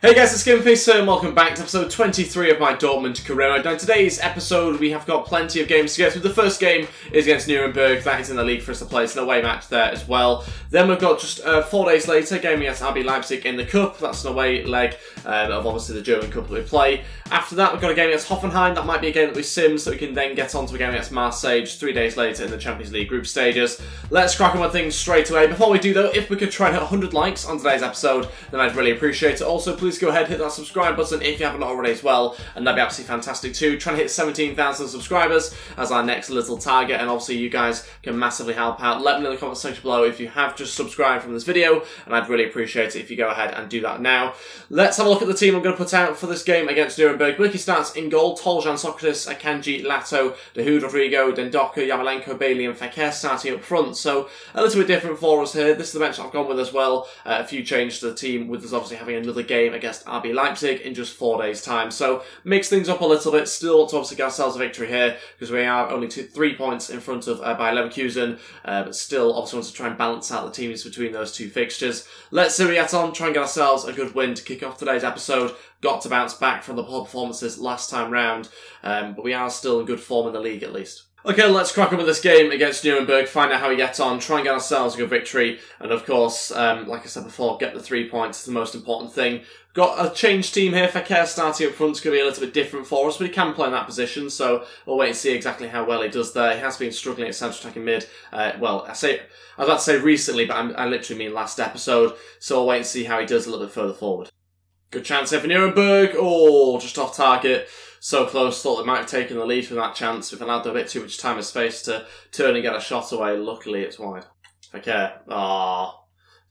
Hey guys, it's Ep23 and welcome back to episode 23 of my Dortmund career. Now in today's episode we have got plenty of games to get through. The first game is against Nuremberg, that is in the league for us to play. It's an away match there as well. Then we've got just 4 days later, game against RB Leipzig in the Cup. That's an away leg of obviously the German Cup that we play. After that we've got a game against Hoffenheim. That might be a game that we sim so we can then get on to a game against Marseille just 3 days later in the Champions League group stages. Let's crack on with things straight away. Before we do though, if we could try and hit 100 likes on today's episode, then I'd really appreciate it. Also, please go ahead, hit that subscribe button if you haven't already as well, and that'd be absolutely fantastic too. Trying to hit 17,000 subscribers as our next little target, and obviously you guys can massively help out. Let me know in the comment section below if you have just subscribed from this video, and I'd really appreciate it if you go ahead and do that now. Let's have a look at the team I'm going to put out for this game against Nuremberg. Wilkie starts in goal. Toljan, Socrates, Akanji, Lato, Dahoud, Rodrigo, Dendoka, Yarmolenko, Bailey and Fekir starting up front. So a little bit different for us here. This is the bench I've gone with as well. A few changes to the team, with us obviously having another game against RB Leipzig in just 4 days time, so mix things up a little bit. Still want to obviously get ourselves a victory here because we are only 3 points in front of Bayer Leverkusen, but still obviously want to try and balance out the teams between those two fixtures. Let's see what we get on, try and get ourselves a good win to kick off today's episode. Got to bounce back from the poor performances last time round, but we are still in good form in the league at least. Okay, let's crack on with this game against Nuremberg, find out how we get on, try and get ourselves a good victory, and of course, like I said before, get the 3 points is the most important thing. Got a changed team here. Fekir starting up front is going to be a little bit different for us, but he can play in that position, so we'll wait and see exactly how well he does there. He has been struggling at central attacking mid. Well, I was about to say recently, but I literally mean last episode, so we'll wait and see how he does a little bit further forward. Good chance here for Nuremberg. Oh, just off target. So close, thought they might have taken the lead from that chance. We've allowed a bit too much time and space to turn and get a shot away. Luckily, it's wide. Okay. Oh,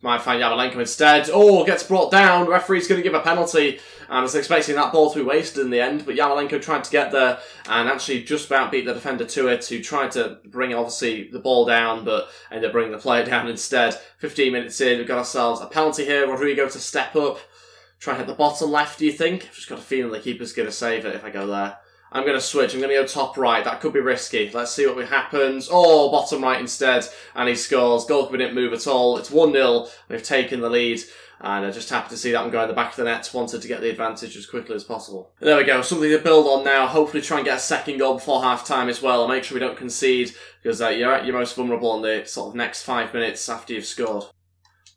might find Yarmolenko instead. Oh, gets brought down. The referee's going to give a penalty. And I was expecting that ball to be wasted in the end, but Yarmolenko tried to get there and actually just about beat the defender to it, who tried to bring, obviously, the ball down, but ended up bringing the player down instead. 15 minutes in, we've got ourselves a penalty here. Rodrigo to step up. Try and hit the bottom left, do you think? I've just got a feeling the keeper's going to save it if I go there. I'm going to switch. I'm going to go top right. That could be risky. Let's see what happens. Oh, bottom right instead. And he scores. Goalkeeper didn't move at all. It's 1-0. We've taken the lead. And I just happy to see that one go in the back of the net. Wanted to get the advantage as quickly as possible. And there we go. Something to build on now. Hopefully try and get a second goal before half-time as well. And make sure we don't concede, because you're at your most vulnerable in the sort of next 5 minutes after you've scored.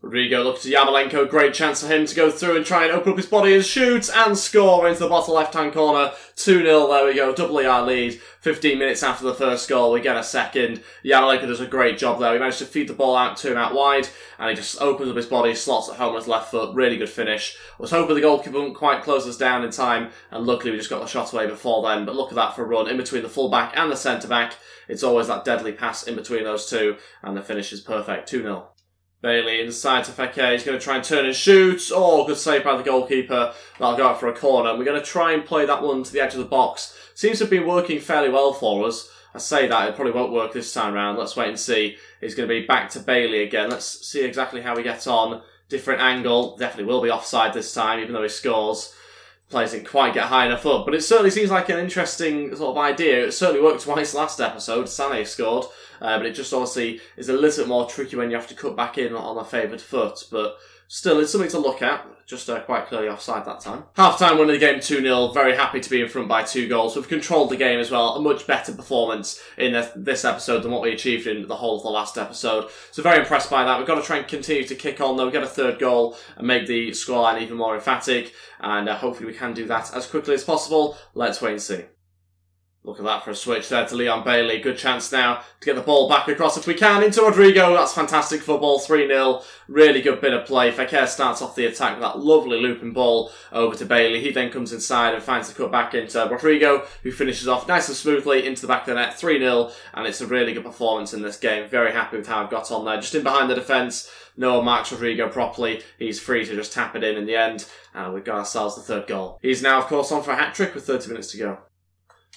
Rodrigo looks to Yarmolenko, great chance for him to go through and try and open up his body and shoot and score into the bottom left-hand corner. 2-0, there we go, doubling our lead. 15 minutes after the first goal, we get a second. Yarmolenko does a great job there. He managed to feed the ball out, turn out wide, and he just opens up his body, slots it home with his left foot. Really good finish. I was hoping the goalkeeper wouldn't quite close us down in time, and luckily we just got the shot away before then. But look at that for a run in between the full-back and the centre-back. It's always that deadly pass in between those two, and the finish is perfect. 2-0. Bailey inside to Fekir. He's going to try and turn and shoot. Oh, good save by the goalkeeper. That'll go out for a corner. We're going to try and play that one to the edge of the box. Seems to have been working fairly well for us. I say that, it probably won't work this time round. Let's wait and see. He's going to be back to Bailey again. Let's see exactly how we get on. Different angle. Definitely will be offside this time, even though he scores. Players didn't quite get high enough up, but it certainly seems like an interesting sort of idea. It certainly worked twice last episode. Sané scored, but it just obviously is a little bit more tricky when you have to cut back in on a favoured foot. But still, it's something to look at. Just quite clearly offside that time. Half-time winning the game 2-0. Very happy to be in front by 2 goals. We've controlled the game as well. A much better performance in this episode than what we achieved in the whole of the last episode. So very impressed by that. We've got to try and continue to kick on though. We've got a 3rd goal and make the scoreline even more emphatic. And hopefully we can do that as quickly as possible. Let's wait and see. Look at that for a switch there to Leon Bailey. Good chance now to get the ball back across if we can into Rodrigo. That's fantastic football. 3-0. Really good bit of play. Fekir starts off the attack with that lovely looping ball over to Bailey. He then comes inside and finds the cut back into Rodrigo, who finishes off nice and smoothly into the back of the net. 3-0. And it's a really good performance in this game. Very happy with how I've got on there. Just in behind the defence. No one marks Rodrigo properly. He's free to just tap it in the end. And we've got ourselves the 3rd goal. He's now, of course, on for a hat-trick with 30 minutes to go.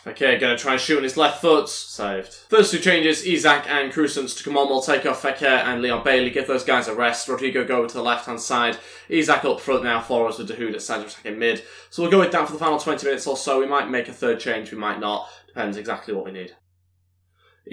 Fekir going to try and shoot on his left foot. Saved. First 2 changes, Isaac and Cruzance to come on. We'll take off Fekir and Leon Bailey. Give those guys a rest. Rodrigo go over to the left-hand side. Isaac up front now for us with Dahoud at centre attacking mid. So we'll go with that for the final 20 minutes or so. We might make a 3rd change, we might not. Depends exactly what we need.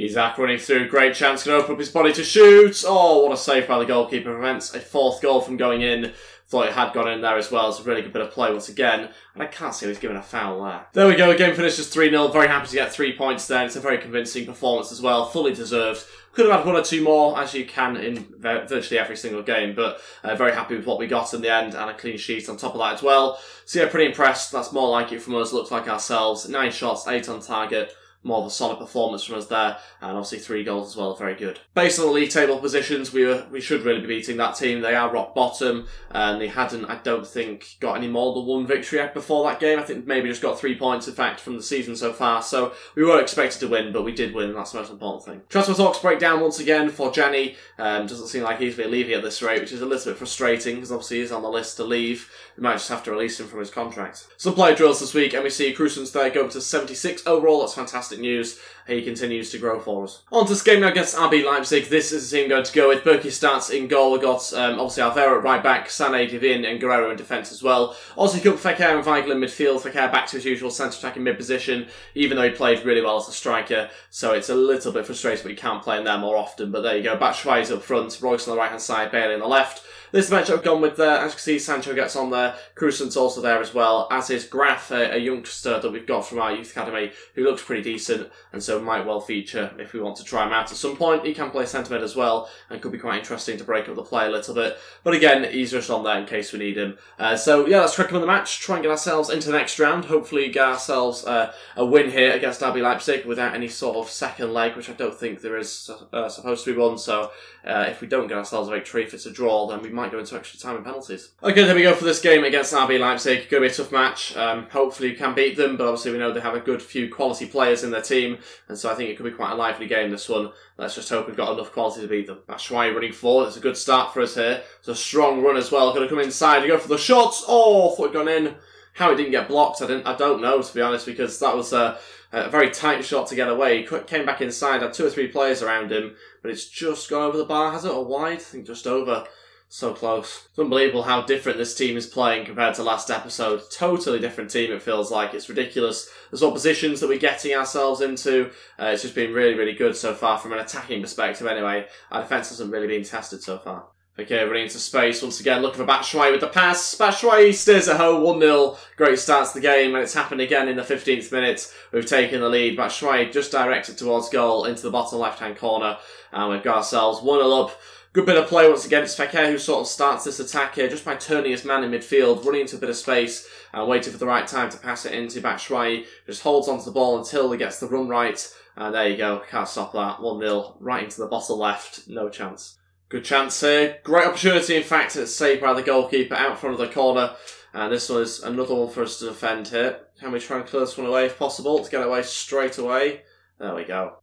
Isaac running through, great chance, can open up his body to shoot. Oh, what a save by the goalkeeper. Prevents a 4th goal from going in. thought it had gone in there as well. It's a really good bit of play once again, and I can't see who's given a foul there. There we go, the game finishes 3-0. Very happy to get 3 points there. It's a very convincing performance as well, fully deserved. Could have had 1 or 2 more, as you can in virtually every single game, but very happy with what we got in the end, and a clean sheet on top of that as well. So yeah, pretty impressed. That's more like it from us, looks like ourselves. 9 shots, 8 on target. More of a solid performance from us there, and obviously 3 goals as well, very good. Based on the league table positions, we should really be beating that team. They are rock bottom, and they hadn't, I don't think, got any more than 1 victory before that game. I think maybe just got 3 points, in fact, from the season so far, so we weren't expected to win, but we did win, and that's the most important thing. Transfer talks break down once again for Jenny. Doesn't seem like he's been leaving at this rate, which is a little bit frustrating, because obviously he's on the list to leave. We might just have to release him from his contract. Some player drills this week, and we see Cruzen's there go up to 76 overall. That's fantastic news. He continues to grow for us. On to this game now against RB Leipzig. This is the team going to go with. Berkey starts in goal. We've got obviously Alvaro at right back, Sané, Divin and Guerrero in defence as well. Also Kup, Fekir and Weigl in midfield. Fekir back to his usual centre attacking mid position, even though he played really well as a striker. So it's a little bit frustrating but he can't play in there more often. But there you go. Batshuayi's up front, Royce on the right hand side, Bailey on the left. This match I've gone with there. As you can see, Sancho gets on there. Cruzen's also there as well, as is Graf, a youngster that we've got from our youth academy, who looks pretty decent, and so might well feature if we want to try him out at some point. He can play centre mid as well, and could be quite interesting to break up the play a little bit. But again, he's just on there in case we need him. So yeah, let's crack him in the match, try and get ourselves into the next round. Hopefully get ourselves a win here against RB Leipzig without any sort of second leg, which I don't think there is supposed to be one. So if we don't get ourselves a victory, if it's a draw, then we might go into extra time and penalties. Okay, there we go for this game against RB Leipzig. Going to be a tough match. Hopefully we can beat them, but obviously we know they have a good few quality players in their team, and so I think it could be quite a lively game, this one. Let's just hope we've got enough quality to beat them. Batshuayi running forward. It's a good start for us here. It's a strong run as well. Going to come inside and go for the shots. Oh, thought it gone in. How it didn't get blocked, I don't know, to be honest, because that was a very tight shot to get away. He came back inside, had 2 or 3 players around him, but it's just gone over the bar, has it, or wide? I think just over. So close. It's unbelievable how different this team is playing compared to last episode. Totally different team, it feels like. It's ridiculous. The sort of positions that we're getting ourselves into, it's just been really, really good so far from an attacking perspective anyway. Our defence hasn't really been tested so far. Okay, running into space once again, looking for Batshuayi with the pass. Batshuayi stays at home, 1-0. Great start to the game, and it's happened again in the 15th minute. We've taken the lead. Batshuayi just directed towards goal into the bottom left-hand corner, and we've got ourselves 1-0 up. Good bit of play once again. It's Fekir who sort of starts this attack here just by turning his man in midfield, running into a bit of space and waiting for the right time to pass it into Batshuayi. Just holds onto the ball until he gets the run right. And there you go. Can't stop that. 1-0 right into the bottom left. No chance. Good chance here. Great opportunity, in fact. It's saved by the goalkeeper out front of the corner. And this one is another one for us to defend here. Can we try and clear this one away if possible? To get away straight away. There we go.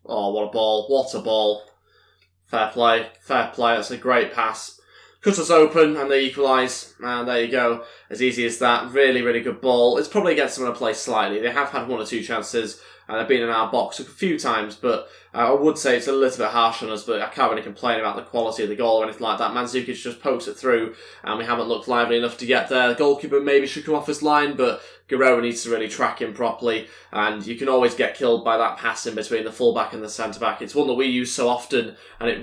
Oh, what a ball. What a ball. Fair play, fair play, that's a great pass. Cut us open and they equalise, and there you go. As easy as that, really, really good ball. It's probably against them to play slightly. They have had 1 or 2 chances, and they've been in our box a few times, but I would say it's a little bit harsh on us, but I can't really complain about the quality of the goal or anything like that. Mandzukic just pokes it through, and we haven't looked lively enough to get there. The goalkeeper maybe should come off his line, but Guerrero needs to really track him properly, and you can always get killed by that pass in between the fullback and the centre-back. It's one that we use so often, and it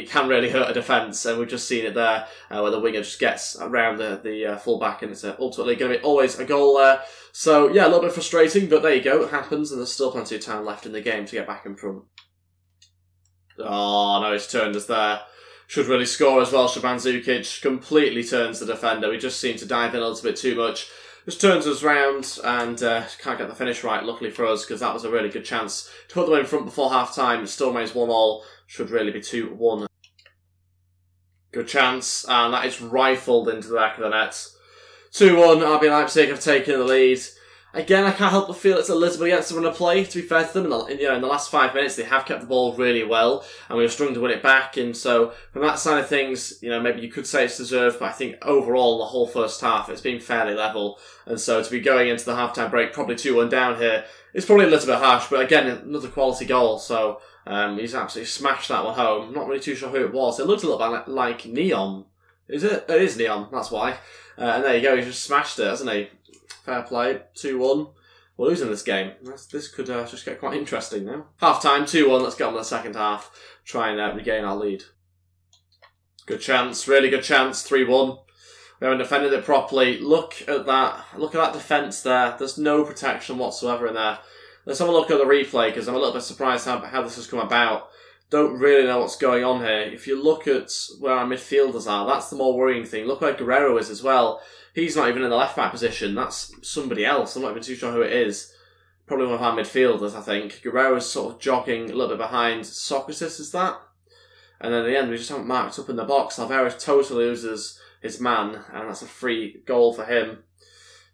can really hurt a defence, and we've just seen it there, where the winger just gets around the fullback, and it's ultimately going to be always a goal there. So, yeah, a little bit frustrating, but there you go, it happens, and there's still plenty of time left in the game to get back in front. Oh, no, he's turned us there. Should really score as well, Mandzukic completely turns the defender. We just seem to dive in a little bit too much. Just turns us round and can't get the finish right, luckily for us, because that was a really good chance to put them in front before half-time. It still remains 1-1, should really be 2-1. Good chance, and that is rifled into the back of the net. 2-1, RB Leipzig have taken the lead. Again, I can't help but feel it's a little bit against the run of play, to be fair to them. In the last 5 minutes, they have kept the ball really well, and we were struggling to win it back. And so, from that side of things, maybe you could say it's deserved, but I think overall, the whole first half, it's been fairly level. And so, to be going into the half-time break, probably 2-1 down here, it's probably a little bit harsh, but again, another quality goal. So, he's absolutely smashed that one home. Not really too sure who it was. It looked a little bit like Neon. Is it? It is Neon, that's why. And there you go, he just smashed it, hasn't he? Fair play, 2-1. We're losing this game. This could just get quite interesting now. Half time, 2-1. Let's get on to the second half. Try and regain our lead. Good chance, really good chance, 3-1. We haven't defended it properly. Look at that defence there. There's no protection whatsoever in there. Let's have a look at the replay, because I'm a little bit surprised how this has come about. Don't really know what's going on here. If you look at where our midfielders are, that's the more worrying thing. Look where Guerrero is as well. He's not even in the left-back position. That's somebody else. I'm not even too sure who it is. Probably one of our midfielders, I think. Guerrero's sort of jogging a little bit behind Socrates, is that? And then at the end, we just haven't marked up in the box. Alvaro totally loses his man, and that's a free goal for him.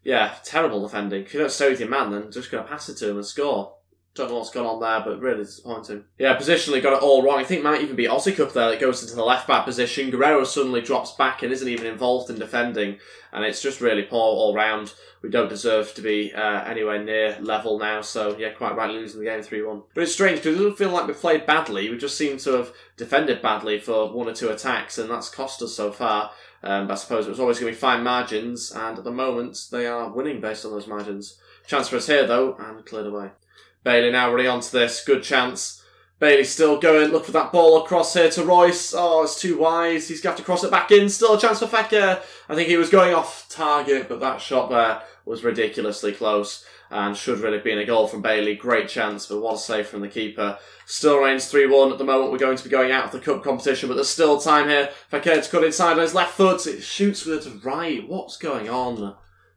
Yeah, terrible defending. If you don't stay with your man, then just going to pass it to him and score. Don't know what's gone on there, but really disappointing. Yeah, positionally got it all wrong. I think it might even be Aussie Cup there that goes into the left-back position. Guerrero suddenly drops back and isn't even involved in defending, and it's just really poor all round. We don't deserve to be anywhere near level now, so yeah, quite rightly losing the game 3-1. But it's strange because it doesn't feel like we've played badly. We just seem to have defended badly for 1 or 2 attacks, and that's cost us so far. But I suppose it was always going to be fine margins, and at the moment they are winning based on those margins. Chance for us here though, and cleared away. Bailey now running onto this, good chance. Bailey still going, look for that ball across here to Royce. Oh, it's too wide, he's going to have to cross it back in. Still a chance for Fekir. I think he was going off target, but that shot there was ridiculously close and should really have been a goal from Bailey. Great chance, but what a save from the keeper. Still remains 3-1 at the moment. We're going to be going out of the cup competition, but there's still time here. Fekir to cut inside on his left foot. It shoots with it right. What's going on?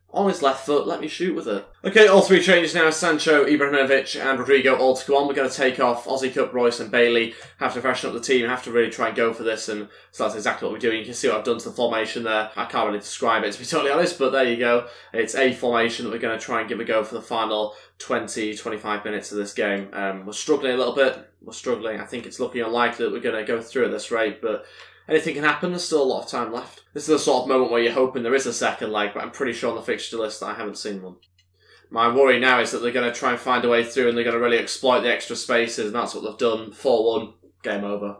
On his left foot, let me shoot with it. Okay, all 3 changes now. Sancho, Ibrahimovic and Rodrigo all to go on. We're going to take off Aussie Cup, Royce and Bailey. Have to freshen up the team, have to really try and go for this, and so that's exactly what we're doing. You can see what I've done to the formation there. I can't really describe it, to be totally honest, but there you go. It's a formation that we're going to try and give a go for the final 20-25 minutes of this game. We're struggling a little bit. We're struggling. I think it's looking unlikely that we're going to go through at this rate, but anything can happen. There's still a lot of time left. This is the sort of moment where you're hoping there is a second leg, but I'm pretty sure on the fixture list that I haven't seen one. My worry now is that they're going to try and find a way through and they're going to really exploit the extra spaces, and that's what they've done. 4-1. Game over.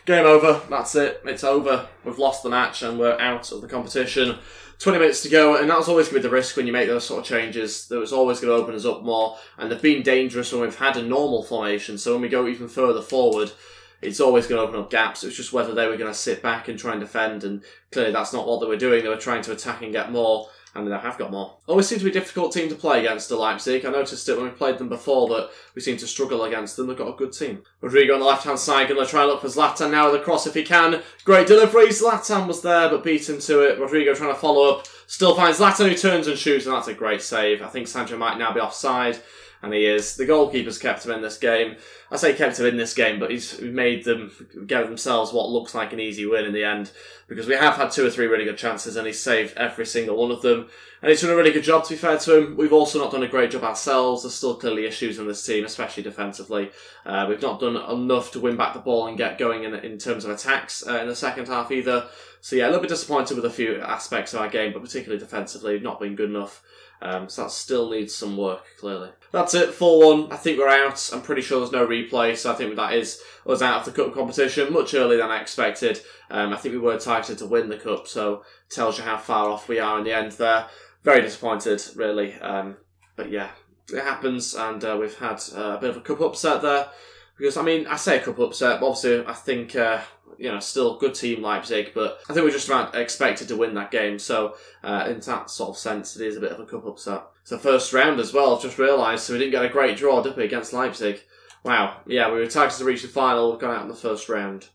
Game over. That's it. It's over. We've lost the match and we're out of the competition. 20 minutes to go, and that's always going to be the risk when you make those sort of changes. That was always going to open us up more, and they've been dangerous when we've had a normal formation, so when we go even further forward, it's always going to open up gaps. It was just whether they were going to sit back and try and defend, and clearly that's not what they were doing. They were trying to attack and get more, and they have got more. Always seemed to be a difficult team to play against, Leipzig. I noticed it when we played them before that we seemed to struggle against them. They've got a good team. Rodrigo on the left-hand side, going to try and look for Zlatan now with the cross if he can. Great delivery. Zlatan was there, but beaten to it. Rodrigo trying to follow up. Still finds Zlatan, who turns and shoots, and that's a great save. I think Sancho might now be offside. And he is. The goalkeeper's kept him in this game. I say kept him in this game, but he's made them get themselves what looks like an easy win in the end. Because we have had 2 or 3 really good chances and he's saved every single one of them. And he's done a really good job, to be fair to him. We've also not done a great job ourselves. There's still clearly issues in this team, especially defensively. We've not done enough to win back the ball and get going in terms of attacks in the second half either. So yeah, a little bit disappointed with a few aspects of our game, but particularly defensively, we've not been good enough. So that still needs some work, clearly. That's it, 4-1. I think we're out. I'm pretty sure there's no replay, so I think that is us out of the cup competition much earlier than I expected. I think we were targeted to win the cup, so tells you how far off we are in the end there. Very disappointed, really. But yeah, it happens, and we've had a bit of a cup upset there. Because, I mean, I say a cup upset, but obviously I think, you know, still a good team, Leipzig, but I think we're just about expected to win that game. So, in that sort of sense, it is a bit of a cup upset. It's the first round as well, I've just realised, so we didn't get a great draw, did we, against Leipzig? Wow, yeah, we were targeted to reach the final, we've gone out in the first round.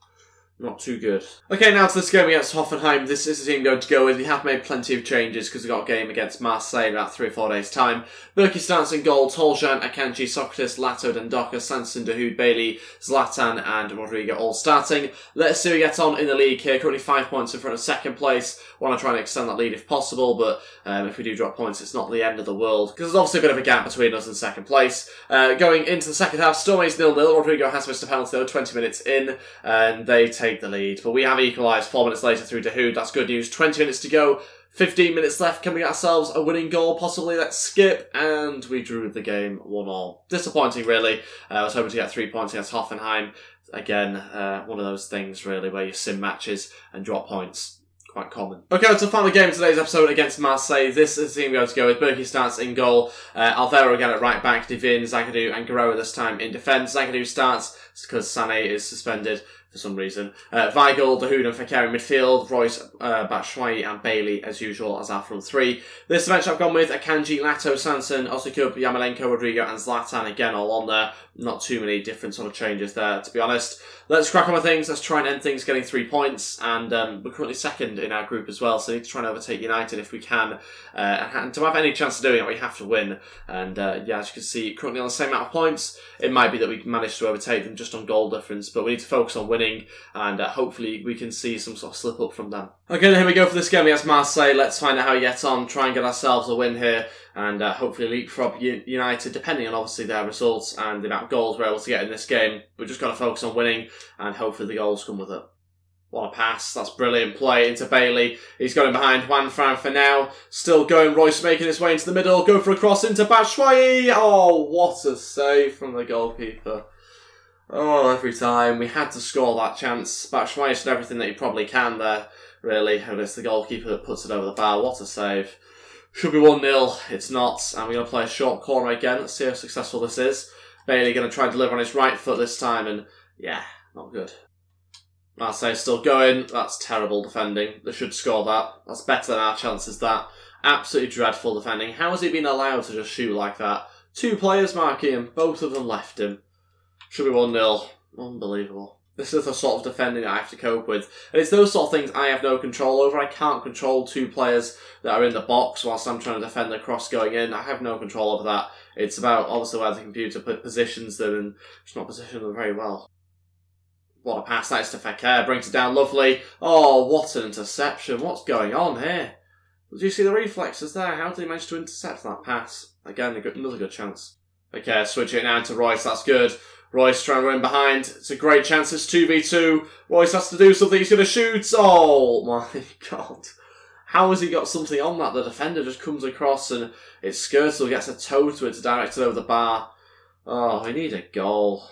Not too good. Okay, now to this game against Hoffenheim. This is the team going to go with. We have made plenty of changes because we've got a game against Marseille in about 3 or 4 days' time. Berkey starts in goal. Toljan, Akanji, Socrates, Lato, Dendaka, Sanson, Dahoud, Bailey, Zlatan and Rodrigo all starting. Let's see how we get on in the league here. Currently 5 points in front of second place. Want to try and extend that lead if possible, but if we do drop points, it's not the end of the world because there's obviously a bit of a gap between us and second place. Going into the second half, still remains 0-0. Rodrigo has missed a penalty though, 20 minutes in, and they take the lead. But we have equalised 4 minutes later through Dahoud. That's good news. 20 minutes to go. 15 minutes left. Can we get ourselves a winning goal? Possibly. Let's skip. And we drew the game 1-1. Disappointing, really. I was hoping to get 3 points against Hoffenheim. Again, one of those things, really, where you sim matches and drop points. Quite common. Okay, so the final game of today's episode against Marseille. This is the team we're going to go with. Berkey starts in goal. Alvaro again at right back. Divin, Zagadou and Guerrero this time in defence. Zagadou starts because Sané is suspended for some reason. Weigl, Dahoud and Fekir in midfield, Royce, Batshuayi and Bailey as usual as our front three. This match I've gone with Akanji, Lato, Sanson, Osikub, Yamalenko, Rodrigo and Zlatan again all on there. Not too many different sort of changes there, to be honest. Let's crack on with things. Let's try and end things getting 3 points. And we're currently second in our group as well, so we need to try and overtake United if we can. And to have any chance of doing it, we have to win. And yeah, as you can see, currently on the same amount of points. It might be that we manage to overtake them just on goal difference, but we need to focus on winning, and hopefully we can see some sort of slip up from them. Okay, then here we go for this game against Marseille. Let's find out how we get on, try and get ourselves a win here, and hopefully leapfrog United, depending on obviously their results and the amount of goals we're able to get in this game. We've just got to focus on winning, and hopefully the goals come with it. What a pass. That's brilliant play into Bailey. He's got him behind Juan Fran for now. Still going. Royce making his way into the middle. Go for a cross into Batshuayi. Oh, what a save from the goalkeeper. Oh, every time. We had to score that chance. Batshuayi did everything that he probably can there, really. And it's the goalkeeper that puts it over the bar. What a save. Should be 1-0. It's not. And we're going to play a short corner again. Let's see how successful this is. Bailey going to try and deliver on his right foot this time. And yeah, not good. Marseille still going. That's terrible defending. They should score that. That's better than our chances, that. Absolutely dreadful defending. How has he been allowed to just shoot like that? 2 players marking him. Both of them left him. Should be 1-0. Unbelievable. This is the sort of defending I have to cope with. And it's those sort of things I have no control over. I can't control 2 players that are in the box whilst I'm trying to defend the cross going in. I have no control over that. It's about, obviously, where the computer positions them, and it's not positioning them very well. What a pass that is to Fekir. Brings it down lovely. Oh, what an interception. What's going on here? Did you see the reflexes there? How did he manage to intercept that pass? Again, another good chance. Fekir switching it now to Royce. That's good. Royce trying to run behind. It's a great chance. It's 2v2. Royce has to do something. He's going to shoot. Oh, my God. How has he got something on that? The defender just comes across and it skirts or gets a toe to it to direct it over the bar. Oh, we need a goal.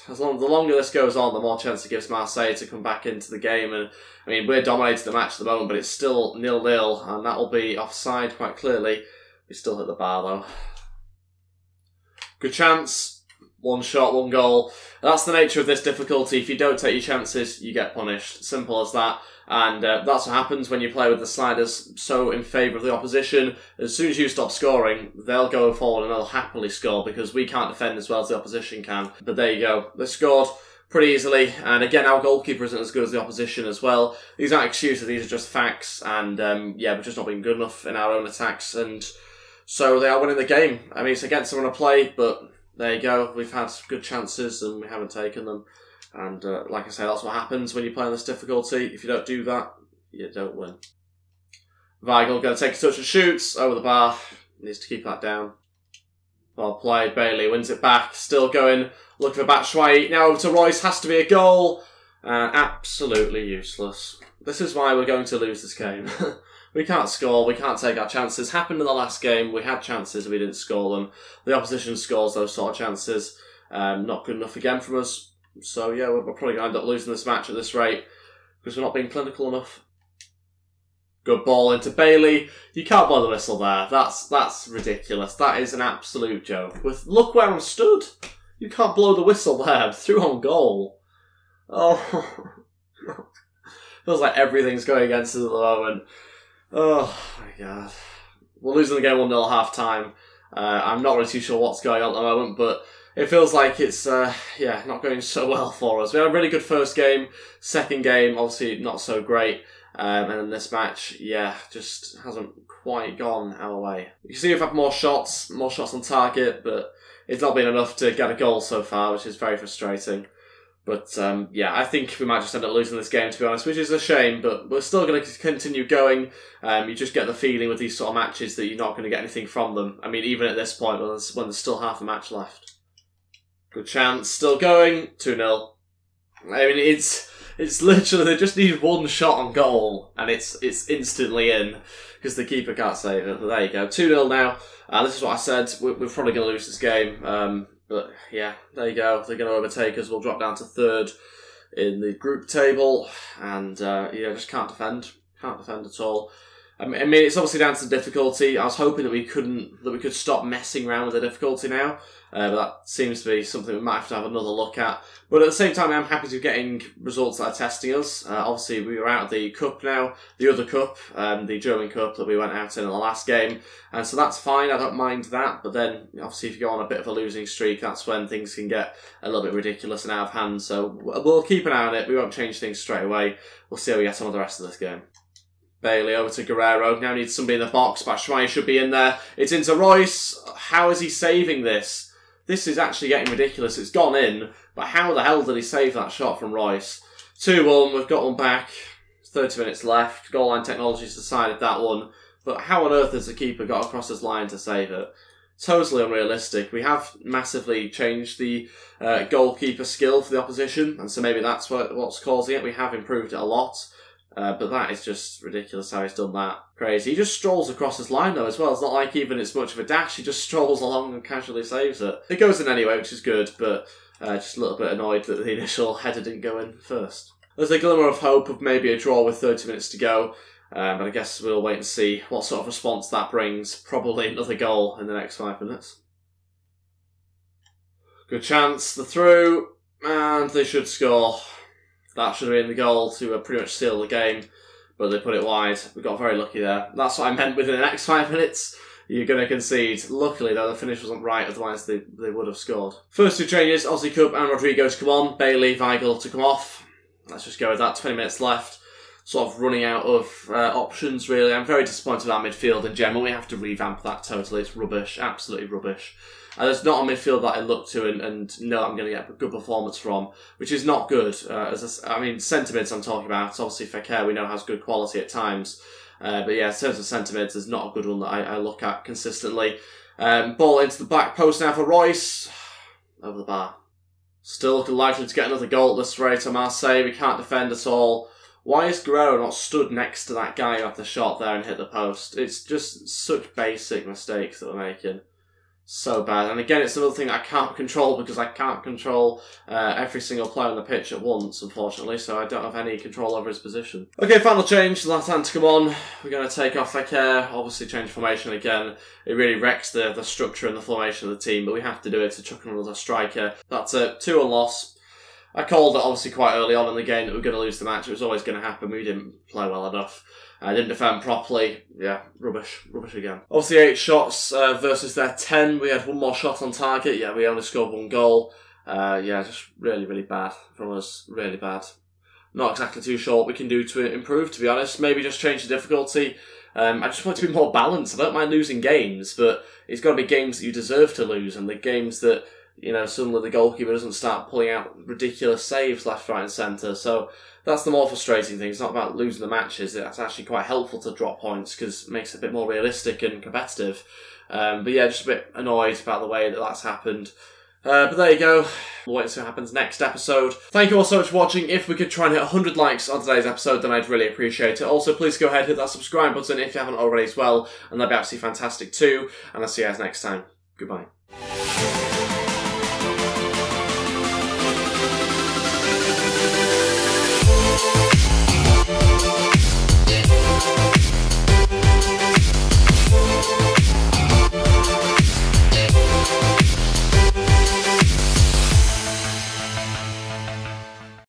The longer this goes on, the more chance it gives Marseille to come back into the game. And I mean, we're dominating the match at the moment, but it's still 0-0, and that will be offside quite clearly. We still hit the bar though. Good chance. 1 shot, 1 goal. That's the nature of this difficulty. If you don't take your chances, you get punished. Simple as that. And that's what happens when you play with the sliders so in favour of the opposition. As soon as you stop scoring, they'll go forward and they'll happily score because we can't defend as well as the opposition can. But there you go. They scored pretty easily. And again, our goalkeeper isn't as good as the opposition as well. These aren't excuses, these are just facts. And yeah, we're just not being good enough in our own attacks. And so they are winning the game. I mean, it's against them on a play, but there you go. We've had good chances and we haven't taken them. And like I say, that's what happens when you play on this difficulty. If you don't do that, you don't win. Weigl going to take a touch and shoots over the bar. Needs to keep that down. Well played. Bailey wins it back. Still going. Looking for Batshuayi. Now over to Royce. Has to be a goal. Absolutely useless. This is why we're going to lose this game. We can't score. We can't take our chances. Happened in the last game. We had chances. We didn't score them. The opposition scores those sort of chances. Not good enough again from us. So yeah, we're probably going to end up losing this match at this rate because we're not being clinical enough. Good ball into Bailey. You can't blow the whistle there. That's ridiculous. That is an absolute joke. Look where I'm stood. You can't blow the whistle there. Through on goal. Oh, God. Feels like everything's going against us at the moment. Oh my God. We're losing the game 1-0 half time. I'm not really too sure what's going on at the moment, but it feels like it's, yeah, not going so well for us. We had a really good first game. Second game, obviously not so great. And then this match, yeah, just hasn't quite gone our way. You can see we've had more shots on target, but it's not been enough to get a goal so far, which is very frustrating. But, yeah, I think we might just end up losing this game, to be honest, which is a shame, but we're still going to continue going. You just get the feeling with these sort of matches that you're not going to get anything from them. I mean, even at this point, when there's still half a match left. Good chance, still going, 2-0. I mean, it's literally, they just need 1 shot on goal, and it's instantly in, because the keeper can't save it. But there you go, 2-0 now. This is what I said, we're probably going to lose this game. But yeah, there you go, they're going to overtake us. We'll drop down to 3rd in the group table, and yeah, just can't defend at all. I mean, it's obviously down to the difficulty. I was hoping that we could stop messing around with the difficulty now, but that seems to be something we might have to have another look at. But at the same time, I'm happy to be getting results that are testing us. Obviously, we are out of the cup now, the other cup, the German cup that we went out in the last game, and so that's fine. I don't mind that. But then, obviously, if you go on a bit of a losing streak, that's when things can get a little bit ridiculous and out of hand. So we'll keep an eye on it. We won't change things straight away. We'll see how we get on with the rest of this game. Bailey over to Guerrero. Now needs somebody in the box. Batshuayi should be in there. It's into Royce. How is he saving this? This is actually getting ridiculous. It's gone in, but how the hell did he save that shot from Royce? 2-1. We've got one back. 30 minutes left. Goal line technology's decided that one. But how on earth has the keeper got across his line to save it? Totally unrealistic. We have massively changed the goalkeeper skill for the opposition, and so maybe that's what's causing it. We have improved it a lot. But that is just ridiculous how he's done that. Crazy. He just strolls across his line though as well. It's not like even it's much of a dash. He just strolls along and casually saves it. It goes in anyway, which is good, but just a little bit annoyed that the initial header didn't go in first. There's a glimmer of hope of maybe a draw with 30 minutes to go. But I guess we'll wait and see what sort of response that brings. Probably another goal in the next 5 minutes. Good chance. The through. And they should score. That should have been the goal to pretty much seal the game, but they put it wide. We got very lucky there. That's what I meant within the next 5 minutes. You're going to concede. Luckily, though, the finish wasn't right, otherwise they would have scored. First two changes, Aussie Cup and Rodrigo to come on. Bailey, Weigl to come off. Let's just go with that. 20 minutes left. Sort of running out of options, really. I'm very disappointed with our midfield in general. We have to revamp that totally. It's rubbish. Absolutely rubbish. There's not a midfield that I look to and know I'm going to get a good performance from, which is not good. I mean, centre-mids I'm talking about. Obviously, Fekir we know has good quality at times. But yeah, in terms of centre-mids, there's not a good one that I look at consistently. Ball into the back post now for Royce. Over the bar. Still looking likely to get another goal at this rate on Marseille. We can't defend at all. Why is Guerrero not stood next to that guy who had the shot there and hit the post? It's just such basic mistakes that we're making. So bad. And again, it's another thing I can't control because I can't control every single player on the pitch at once, unfortunately, so I don't have any control over his position. Okay, final change. Left-hand to come on. We're going to take off Fekir, obviously change formation again. It really wrecks the structure and the formation of the team, but we have to do it to chuck another striker. That's a 2-1 loss. I called it obviously quite early on in the game that we were going to lose the match. It was always going to happen. We didn't play well enough. I didn't defend properly. Yeah, rubbish. Rubbish again. Obviously 8 shots versus their 10. We had one more shot on target. Yeah, we only scored 1 goal. Yeah, just really, really bad from us. Really bad. Not exactly too sure what we can do to improve, to be honest. Maybe just change the difficulty. I just want to be more balanced. I don't mind losing games, but it's got to be games that you deserve to lose, and the games that, you know, suddenly the goalkeeper doesn't start pulling out ridiculous saves left, right and centre. So that's the more frustrating thing. It's not about losing the matches. It's actually quite helpful to drop points because it makes it a bit more realistic and competitive. But yeah, just a bit annoyed about the way that that's happened. But there you go. We'll wait and see what happens next episode. Thank you all so much for watching. If we could try and hit 100 likes on today's episode, then I'd really appreciate it. Also, please go ahead, hit that subscribe button if you haven't already as well, and that'd be absolutely fantastic too. And I'll see you guys next time. Goodbye.